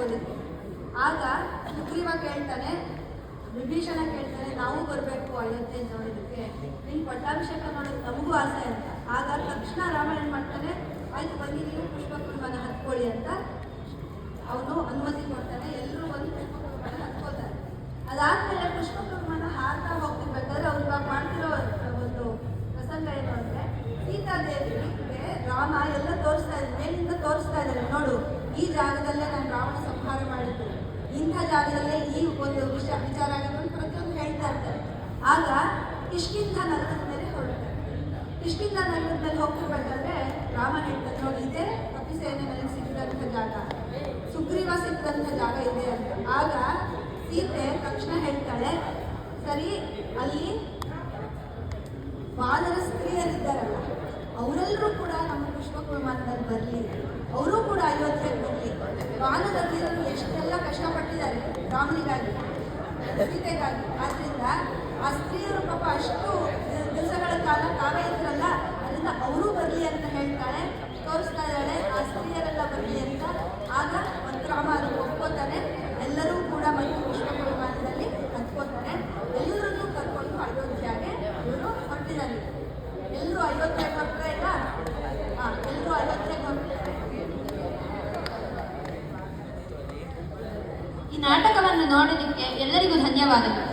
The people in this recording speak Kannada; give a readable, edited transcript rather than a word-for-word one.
ಇದಕ್ಕೆ. ಆಗ ಸುಗ್ರೀವ ಕೇಳ್ತಾನೆ, ವಿಭೀಷಣ ಕೇಳ್ತಾನೆ, ನಾವು ಬರಬೇಕು ಅಯೋಧ್ಯೆ ನೋಡೋದಕ್ಕೆ, ನಿನ್ನ ಪಟ್ಟಾಭಿಷೇಕ ನೋಡೋದು ನಮಗೂ ಆಸೆ ಅಂತ. ಆಗ ತಕ್ಷಣ ರಾಮ ಏನು ಮಾಡ್ತಾನೆ, ಆಯ್ತು ಬನ್ನಿ ನೀವು ಪುಷ್ಪಕುರ್ಮನ ಹತ್ಕೊಳ್ಳಿ ಅಂತ ಅವನು ಅನುಮತಿ ಕೊಡ್ತಾನೆ. ಎಲ್ಲರೂ ಬಂದು ಪುಷ್ಪಕುರ್ಮನ ಹತ್ಕೋತಾರೆ. ಅದಾದ್ಮೇಲೆ ಪುಷ್ಪಕುರ್ಮನ ಹಾರ್ತಾ ಹೋಗ್ತಿರ್ಬೇಕಾದ್ರೆ ಅವ್ರು ಇವಾಗ ಮಾಡ್ತಿರೋ ಒಂದು ಪ್ರಸಂಗ ಏನು ಅಂದರೆ, ಸೀತಾದೇವಿಗೆ ರಾಮ ಎಲ್ಲ ತೋರಿಸ್ತಾ ಇದ್ದಾರೆ, ಮೇಲಿಂದ ತೋರಿಸ್ತಾ ಇದ್ದಾರೆ, ನೋಡು ಈ ಜಾಗದಲ್ಲೇ ನಾನು ರಾವಣ ಸಂಹಾರ ಮಾಡಿದ್ದು, ಇಂಥ ಜಾಗದಲ್ಲೇ ಈ ಒಂದು ವಿಚಾರ ಆಗೋದು ಪ್ರತಿಯೊಂದು ಹೇಳ್ತಾ ಇರ್ತಾರೆ. ಆಗ ಕಿಷ್ಕಿಂಧ ನಗರದ ಮೇಲೆ ಹೊರಡ್ತಾರೆ. ಕಿಷ್ಕಿಂಧ ನಗರದ ಮೇಲೆ ಹೋಗ್ತಿರ್ಬೇಕಾದ್ರೆ ರಾಮ ಹೇಳ್ತಾರೆ, ನೋಡಿ ಇದೇ ಕಪಿಸೇನೆ ನನಗೆ ಸಿಕ್ಕಿದಂಥ ಜಾಗ, ಸುಗ್ರೀವ ಸಿಕ್ಕಿದಂಥ ಜಾಗ ಇದೆ ಅಂತ. ಆಗ ಸೀತೆ ತಕ್ಷಣ ಹೇಳ್ತಾಳೆ, ಸರಿ ಅಲ್ಲಿ ವಾನರ ಸ್ತ್ರೀಯರಿದ್ದಾರಲ್ಲ ಅವರೆಲ್ಲರೂ ಕೂಡ ನಮ್ಮ ಪುಷ್ಪಕುರ್ಮದಲ್ಲಿ ಬರಲಿ, ಅವರು ಕೂಡ ಅಯೋಧ್ಯೆಗೆ ಬರಲಿ. ವಾನರಲ್ಲಿರೋರು ಎಷ್ಟೆಲ್ಲ ಕಷ್ಟಪಟ್ಟಿದ್ದಾರೆ ರಾಮನಿಗಾಗಿ, ಸೀತೆಗಾಗಿ. ಆದ್ದರಿಂದ ಆ ಸ್ತ್ರೀಯರು ಪಾಪ ಅಷ್ಟು ದಿವಸಗಳ ಕಾಲ ಕಾವೇ ಇದ್ರಲ್ಲ, ಅದರಿಂದ ಅವರು ಬರಲಿ ಅಂತ ಹೇಳ್ತಾಳೆ, ತೋರಿಸ್ತಾ ಇದ್ದಾಳೆ ಆ ಸ್ತ್ರೀಯರೆಲ್ಲ ಬರಲಿ ಅಂತ. ಆಗ ಮತ್ತು ರಾಮ ಅದಕ್ಕೆ ಒಪ್ಕೋತಾನೆ. ಎಲ್ಲರೂ ಕೂಡ ಮತ್ತು ಪುಷ್ಪಕುರ್ಮದಲ್ಲಿ ಹತ್ಕೋತಾರೆ. ಎಲ್ಲರನ್ನೂ ಕರ್ಕೊಂಡು ಅಯೋಧ್ಯೆಗೆ ಇವರು ಹೊರಟಿದ್ದಾರೆ. ಎಲ್ಲರೂ ಅಯೋಧ್ಯೆಗೆ ಹೊರಟ್ರೆ ಇಲ್ಲ, ಎಲ್ಲರೂ ಅಯೋಧ್ಯೆಗೆ ಹೊರಟಿದ್ದಾರೆ. ಈ ನಾಟಕವನ್ನು ನೋಡೋದಕ್ಕೆ ಎಲ್ಲರಿಗೂ ಧನ್ಯವಾದಗಳು.